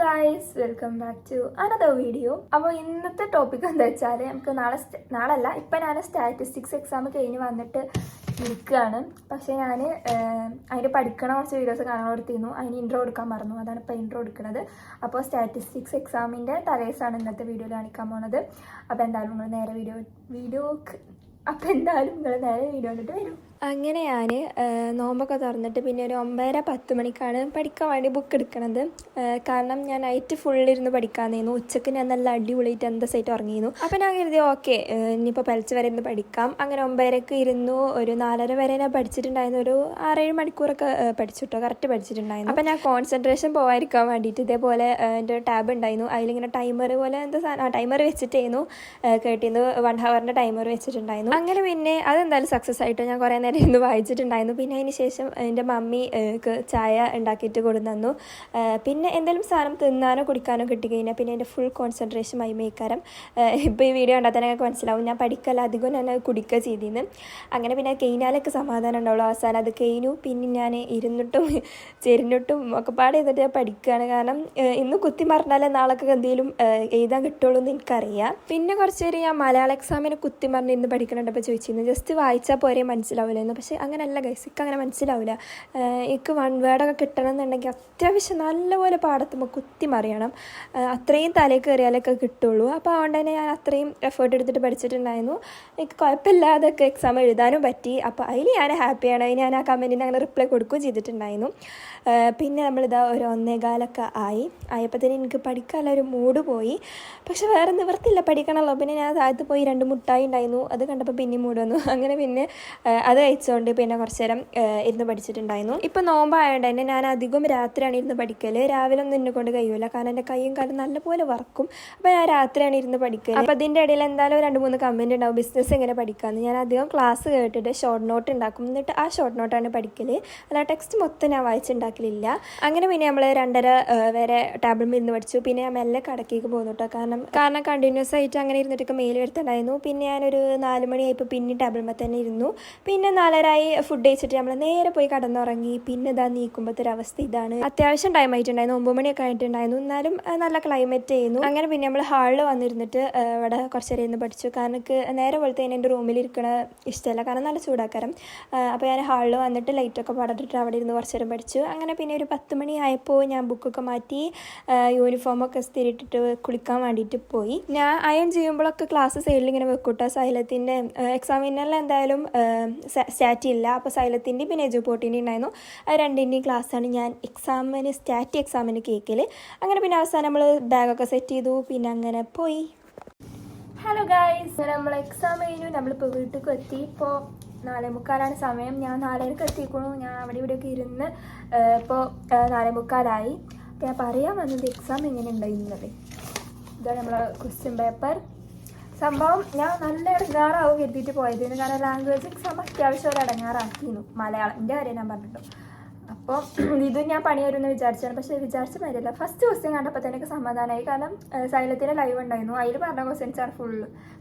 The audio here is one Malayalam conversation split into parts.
Guys, welcome back to another video. അപ്പോൾ ഇന്നത്തെ ടോപ്പിക് എന്താ വെച്ചാൽ നമുക്ക് നാളല്ല ഇപ്പം ഞാൻ സ്റ്റാറ്റിസ്റ്റിക്സ് എക്സാം കഴിഞ്ഞ് വന്നിട്ട് ഇരിക്കുകയാണ്. പക്ഷേ ഞാൻ അതിന് പഠിക്കണ കുറച്ച് വീഡിയോസ് കാണാൻ കൊടുത്തിരുന്നു. അതിന് ഇൻട്രോ എടുക്കാൻ മറന്നു. അതാണ് ഇപ്പോൾ ഇൻട്രോ എടുക്കുന്നത്. അപ്പോൾ സ്റ്റാറ്റിസ്റ്റിക്സ് എക്സാമിൻ്റെ തലേസാണ് ഇന്നത്തെ വീഡിയോയിൽ കാണിക്കാൻ പോകുന്നത്. അപ്പോൾ എന്തായാലും നിങ്ങൾ നേരെ വീഡിയോ കണ്ടിട്ട് വരും. അങ്ങനെ ഞാൻ നോമ്പൊക്കെ തുറന്നിട്ട് പിന്നെ ഒരു 9:10 മണിക്കാണ് പഠിക്കാൻ വേണ്ടി ബുക്ക് എടുക്കണത്. കാരണം ഞാൻ നൈറ്റ് ഫുള്ളിരുന്ന് പഠിക്കാമെന്നായിരുന്നു. ഉച്ചക്ക് ഞാൻ നല്ല അടിപൊളിയായിട്ട് എന്താ സൈറ്റ് ഉറങ്ങിയിരുന്നു. അപ്പോൾ ഞാൻ കരുതി ഓക്കെ ഇനിയിപ്പോൾ പലിച്ച വരെ ഇരുന്ന് പഠിക്കാം. അങ്ങനെ 9:30 ഇരുന്നു. ഒരു 4:30 വരെ ഞാൻ പഠിച്ചിട്ടുണ്ടായിരുന്നു. ഒരു 6-7 മണിക്കൂറൊക്കെ പഠിച്ചിട്ടോ, കറക്റ്റ് പഠിച്ചിട്ടുണ്ടായിരുന്നു. അപ്പോൾ ഞാൻ കോൺസെൻട്രേഷൻ പോകാതിരിക്കാൻ വേണ്ടിയിട്ട് ഇതേപോലെ എൻ്റെ ടാബ് ഉണ്ടായിരുന്നു. അതിലിങ്ങനെ ടൈമർ പോലെ എന്താ സാധനം ടൈമർ വെച്ചിട്ടായിരുന്നു കേട്ടിരുന്നു. 1 ഹവറിൻ്റെ ടൈമർ വെച്ചിട്ടുണ്ടായിരുന്നു. അങ്ങനെ പിന്നെ അതെന്തായാലും സക്സസ് ആയിട്ട് ഞാൻ കുറേ നേരം ഇന്ന് വായിച്ചിട്ടുണ്ടായിരുന്നു. പിന്നെ അതിന് ശേഷം എൻ്റെ മമ്മി ചായ ഉണ്ടാക്കിയിട്ട് കൊടുന്നു. പിന്നെ എന്തെങ്കിലും സാധനം തിന്നാനോ കുടിക്കാനോ കിട്ടിക്കഴിഞ്ഞാൽ പിന്നെ എൻ്റെ ഫുൾ കോൺസെൻട്രേഷൻ മൈമേക്കാരം. ഇപ്പോൾ ഈ വീഡിയോ കണ്ടാൽ തന്നെ എനിക്ക് മനസ്സിലാവും ഞാൻ പഠിക്കല്ല, അധികം ഞാൻ കുടിക്കുക ചെയ്തിരുന്നു. അങ്ങനെ പിന്നെ കഴിഞ്ഞാലൊക്കെ സമാധാനം ഉണ്ടാവുള്ളൂ. അവസാനം അത് കഴിഞ്ഞു. പിന്നെ ഞാൻ ഇരുന്നിട്ടും ചെരിഞ്ഞിട്ടും ഒക്കെ പാടെ ചെയ്തിട്ട് ഞാൻ പഠിക്കുകയാണ്. കാരണം ഇന്ന് കുത്തി മറിഞ്ഞാലേ നാളൊക്കെ എന്തെങ്കിലും എഴുതാൻ കിട്ടുള്ളൂ എന്ന് എനിക്കറിയാം. പിന്നെ കുറച്ച് പേര് ഞാൻ മലയാളം എക്സാമിന് കുത്തി മറിഞ്ഞിരുന്ന് പഠിക്കണുണ്ടപ്പോൾ ചോദിച്ചിരുന്നു ജസ്റ്റ് വായിച്ചാൽ പോരെ മനസ്സിലാവില്ലെന്ന്. പക്ഷേ അങ്ങനെയല്ല ഗൈസ്, എനിക്ക് അങ്ങനെ മനസ്സിലാവില്ല. എനിക്ക് 1 വേർഡൊക്കെ കിട്ടണം എന്നുണ്ടെങ്കിൽ അത്യാവശ്യം നല്ലപോലെ പാടത്തുമ്പോൾ കുത്തി മറിയണം. അത്രയും തലയിൽ കയറിയാലൊക്കെ കിട്ടുള്ളൂ. അപ്പോൾ അതുകൊണ്ട് തന്നെ ഞാൻ അത്രയും എഫേർട്ട് എടുത്തിട്ട് പഠിച്ചിട്ടുണ്ടായിരുന്നു. എനിക്ക് കുഴപ്പമില്ലാതൊക്കെ എക്സാം എഴുതാനും പറ്റി. അപ്പോൾ അതിൽ ഞാൻ ഹാപ്പിയാണ്. അതിന് ഞാൻ ആ കമൻറ്റിന് അങ്ങനെ റിപ്ലൈ കൊടുക്കുകയും ചെയ്തിട്ടുണ്ടായിരുന്നു. പിന്നെ നമ്മളിതാ ഒരു 1:15 ആയപ്പോഴത്തേന് എനിക്ക് പഠിക്കാനുള്ള ഒരു മൂഡ് പോയി. പക്ഷെ വേറെ നിവർത്തില്ല, പഠിക്കണമല്ലോ. പിന്നെ ഞാൻ താഴത്ത് പോയി 2 മുട്ടായി ഉണ്ടായിരുന്നു. അത് കണ്ടപ്പോൾ പിന്നെയും മൂഡ് വന്നു. അങ്ങനെ പിന്നെ അത് കഴിച്ചുകൊണ്ട് പിന്നെ കുറച്ച് നേരം ഇരുന്ന് പഠിച്ചിട്ടുണ്ടായിരുന്നു. ഇപ്പം നോമ്പായതുകൊണ്ട് തന്നെ ഞാൻ അധികം രാത്രിയാണ് ഇരുന്ന് പഠിക്കൽ. രാവിലെ ഒന്നും എന്നെ കൊണ്ട് കഴിയൂല, കാരണം എൻ്റെ കൈയും കാലും നല്ലപോലെ വറക്കും. അപ്പോൾ ഞാൻ രാത്രിയാണ് ഇരുന്ന് പഠിക്കൽ. അപ്പോൾ അതിൻ്റെ ഇടയിൽ എന്തായാലും 2-3 കമൻറ്റ് ഉണ്ടാവും ബിസിനസ് എങ്ങനെ പഠിക്കാമെന്ന്. ഞാൻ അധികം ക്ലാസ് കേട്ടിട്ട് ഷോർട്ട് നോട്ട് ഉണ്ടാക്കും. എന്നിട്ട് ആ ഷോർട്ട് നോട്ടാണ് പഠിക്കൽ. അല്ല ടെക്സ്റ്റ് മൊത്തം ഞാൻ വായിച്ചുണ്ടാക്കലില്ല. അങ്ങനെ പിന്നെ നമ്മൾ 2:30 വരെ ടേബിളിൽ ഇരുന്ന് പഠിച്ചു. പിന്നെ ഞാൻ മെല്ലെ കടക്കേക്ക് പോകുന്നു കേട്ടോ. കാരണം കണ്ടിന്യൂസ് ആയിട്ട് അങ്ങനെ ഇരുന്നിട്ടൊക്കെ മെയിൽ വരുത്തുണ്ടായിരുന്നു. പിന്നെ ഞാനൊരു 4 മണിയായപ്പോൾ പിന്നെ ടേബിളിൽ തന്നെ ഇരുന്നു. പിന്നെ 4:30 ഫുഡ് കഴിച്ചിട്ട് നമ്മൾ നേരെ പോയി കടന്നുറങ്ങി. പിന്നെ ഇതാ നീക്കുമ്പോഴത്തെ ഒരു അവസ്ഥ ഇതാണ്. അത്യാവശ്യം ടൈം ആയിട്ടുണ്ടായിരുന്നു, 9 മണിയൊക്കെ ആയിട്ടുണ്ടായിരുന്നു. എന്നാലും നല്ല ക്ലൈമറ്റ് ആയിരുന്നു. അങ്ങനെ പിന്നെ നമ്മൾ ഹാളിൽ വന്നിരുന്നിട്ട് ഇവിടെ കുറച്ച് നേരം ഇരുന്ന് പഠിച്ചു. കാരണം എനിക്ക് നേരെ പോലത്തെ എൻ്റെ റൂമിൽ ഇരിക്കണ ഇഷ്ടമല്ല, കാരണം നല്ല ചൂടാക്കാരം. അപ്പോൾ ഞാൻ ഹാളിൽ വന്നിട്ട് ലൈറ്റൊക്കെ പാടിട്ട് അവിടെ ഇരുന്ന് കുറച്ച് നേരം പഠിച്ചു. അങ്ങനെ പിന്നെ ഒരു 10 മണി ആയപ്പോൾ ഞാൻ ബുക്കൊക്കെ മാറ്റി യൂണിഫോമൊക്കെ സ്ഥിരിട്ടിട്ട് കുളിക്കാൻ വേണ്ടിയിട്ട് പോയി. ഞാൻ അയൺ ചെയ്യുമ്പോഴൊക്കെ ക്ലാസ് സൈഡിൽ ഇങ്ങനെ വെക്കൂട്ടോ. സൈലത്തിൻ്റെ എക്സാമിനെല്ലാം എന്തായാലും സ്റ്റാറ്റി ഇല്ല. അപ്പോൾ സൈലത്തിൻ്റെ പിന്നെ എജുപോർട്ടിൻ്റെ ഉണ്ടായിരുന്നു. അത് 2ൻ്റെയും ക്ലാസ്സാണ് ഞാൻ സ്റ്റാറ്റി എക്സാമിന് കേൾക്കൽ. അങ്ങനെ പിന്നെ അവസാനം നമ്മൾ ബാഗൊക്കെ സെറ്റ് ചെയ്തു. പിന്നെ അങ്ങനെ പോയി. ഹലോ ഗായ്സ്, നമ്മൾ എക്സാം കഴിഞ്ഞു. നമ്മളിപ്പോൾ വീട്ടിലേക്ക് എത്തി. ഇപ്പോൾ 4:45 സമയം. ഞാൻ 4:30 എത്തിക്കണു. ഞാൻ അവിടെ ഇവിടെയൊക്കെ ഇരുന്ന് ഇപ്പോൾ 4:45. അപ്പോൾ ഞാൻ പറയാൻ വന്നത് എക്സാം എങ്ങനെ ഉണ്ടായിരുന്നത്. ഇതാണ് നമ്മളെ ക്വസ്റ്റ്യൻ പേപ്പർ. സംഭവം ഞാൻ നല്ല ഇടങ്ങാറാവും കരുതിയിട്ട് പോയതിന്. കാരണം ലാംഗ്വേജ് എക്സാം അത്യാവശ്യം ഒരു ഇടങ്ങാറാക്കിയിരുന്നു. മലയാളത്തിൻ്റെ കാര്യം ഞാൻ പറഞ്ഞിട്ടു. അപ്പോൾ ഇത് ഞാൻ പണി വരുമെന്ന് വിചാരിച്ചാണ്. പക്ഷേ വിചാരിച്ച കാര്യമല്ല. ഫസ്റ്റ് ക്വസ്റ്റ്യൻ കണ്ടപ്പോൾ തന്നെ എനിക്ക് സമാധാനമായി. കാരണം സൈലത്തിൻ്റെ ലൈവ് ഉണ്ടായിരുന്നു. അതിൽ പറഞ്ഞ ക്വസ്റ്റ്യൻസാണ്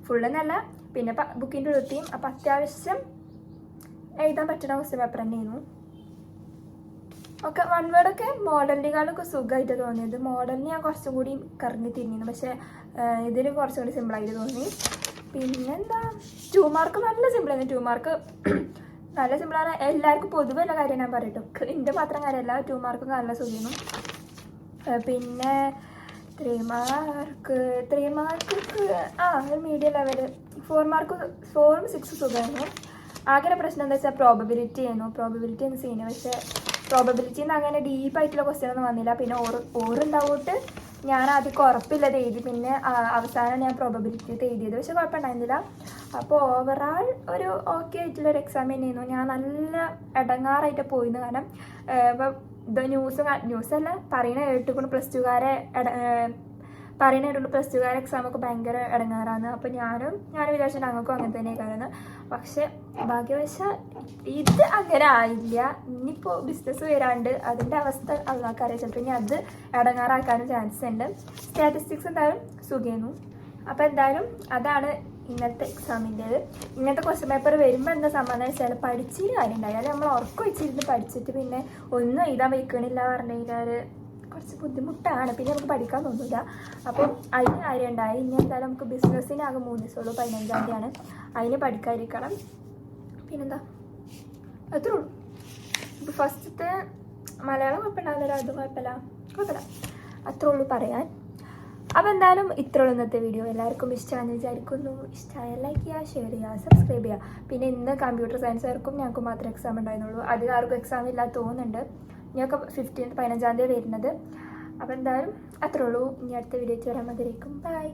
ഫുള്ളെന്നല്ല, പിന്നെ ബുക്കിൻ്റെ ഉടുത്തിയും. അപ്പോൾ അത്യാവശ്യം എഴുതാൻ പറ്റുന്ന ക്വസ്റ്റ്യൻ പേപ്പർ തന്നെയായിരുന്നു. ഒക്കെ 1 വേർഡൊക്കെ മോഡലിനേക്കാളൊക്കെ സുഖമായിട്ട് തോന്നിയത്. മോഡലിന് ഞാൻ കുറച്ചും കൂടി കറങ്ങി തിരിഞ്ഞിരുന്നു. പക്ഷേ ഇതിന് കുറച്ചും കൂടി സിമ്പിളായിട്ട് തോന്നി. പിന്നെന്താ 2 മാർക്ക് നല്ല സിമ്പിളായിരുന്നു. 2 മാർക്ക് നല്ല സിമ്പിളാണ്. എല്ലാവർക്കും പൊതുവെ എല്ലാ കാര്യം ഞാൻ പറയട്ടോ. എൻ്റെ മാത്രം കാര്യമല്ല, 2 മാർക്കും നല്ല സുഖിക്കുന്നു. പിന്നെ 3 മാർക്ക് ഒരു മീഡിയം ലെവൽ. 4 മാർക്ക് 4ഉം 6ഉം സുഖമായിരുന്നു. ആകെ പ്രശ്നം എന്താ വെച്ചാൽ പ്രോബബിലിറ്റി എന്ന് സീന്. പക്ഷേ പ്രോബബിലിറ്റിന്ന് അങ്ങനെ ഡീപ്പായിട്ടുള്ള ക്വസ്റ്റ്യൻ ഒന്നും വന്നില്ല. പിന്നെ ഓറുണ്ടാവോട്ട് ഞാൻ ആദ്യം ഉറപ്പില്ലത് എഴുതി. പിന്നെ അവസാനം ഞാൻ പ്രോബബിലിറ്റി എഴുതിയത്. പക്ഷെ കുഴപ്പമുണ്ടായിരുന്നില്ല. അപ്പോൾ ഓവറാൾ ഒരു ഓക്കെ ആയിട്ടുള്ളൊരു എക്സാം തന്നെയായിരുന്നു. ഞാൻ നല്ല ഇടങ്ങാറായിട്ട് പോയിരുന്നു. കാരണം ഇപ്പം ഇത് ന്യൂസല്ല പറയണ കേട്ടിക്കൊണ്ട് പ്ലസ് ടു കാരെ എക്സാമൊക്കെ ഭയങ്കര ഇടങ്ങാറാണ്. അപ്പോൾ ഞാൻ വിചാരിച്ചിട്ട് ഞങ്ങൾക്കും അങ്ങനെ തന്നെ കാരണം. പക്ഷെ ഭാഗ്യവശാൽ ഇത് അങ്ങനെ ആയില്ല. ഇനിയിപ്പോൾ ബിസിനസ് വരാണ്ട് അതിൻ്റെ അവസ്ഥ അള്ളാഹ്ക്കറിയാം. ചിലപ്പോൾ ഇനി അത് ഇടങ്ങാറാക്കാനും ചാൻസ് ഉണ്ട്. സ്റ്റാറ്റിസ്റ്റിക്സ് എന്തായാലും സുഖമായിരുന്നു. അപ്പോൾ എന്തായാലും അതാണ് ഇന്നത്തെ എക്സാമിൻ്റേത്. ഇങ്ങനത്തെ ക്വസ്റ്റ്യൻ പേപ്പർ വരുമ്പോൾ എന്താ സമാധാനം വെച്ചാൽ പഠിച്ചതിന് കാര്യം ഉണ്ടായി. അല്ലെ നമ്മൾ ഉറക്കം വെച്ചിരുന്ന് പഠിച്ചിട്ട് പിന്നെ ഒന്നും എഴുതാൻ വയ്ക്കണില്ല പറഞ്ഞു കഴിഞ്ഞാൽ കുറച്ച് ബുദ്ധിമുട്ടാണ്. പിന്നെ നമുക്ക് പഠിക്കാൻ തോന്നില്ല. അപ്പം അതിന് കാര്യം ഉണ്ടായി. ഇനി എന്തായാലും നമുക്ക് ബിസിനസ്സിനാകെ 3 ദിവസമുള്ളൂ, 15-ാം തീയതിയാണ്. അതിന് പഠിക്കാതിരിക്കണം. പിന്നെന്താ, അത്രേ ഉള്ളൂ. ഇപ്പോൾ ഫസ്റ്റത്തെ മലയാളം കുഴപ്പമുണ്ടാവില്ല, അതും കുഴപ്പമില്ല. അത്രേ ഉള്ളൂ പറയാൻ. അപ്പോൾ എന്തായാലും ഇത്ര ഉള്ളൂ ഇന്നത്തെ വീഡിയോ. എല്ലാവർക്കും ഇഷ്ടമാണെന്ന് വിചാരിക്കുന്നു. ഇഷ്ടമായ ലൈക്ക് ചെയ്യുക, ഷെയർ ചെയ്യുക, സബ്സ്ക്രൈബ് ചെയ്യുക. പിന്നെ ഇന്ന് കമ്പ്യൂട്ടർ സയൻസുകാർക്കും ഞങ്ങൾക്ക് മാത്രമേ എക്സാം ഉണ്ടായിരുന്നുള്ളൂ. അധികം ആർക്കും എക്സാം ഇല്ലാതെ തോന്നുന്നുണ്ട്. ഞങ്ങൾക്ക് 15-ാം തീയതി വരുന്നത്. അപ്പോൾ എന്തായാലും അത്രേ ഉള്ളൂ. ഇനി അടുത്ത വീഡിയോ വരാൻ മതിയായിരിക്കും. ബൈ.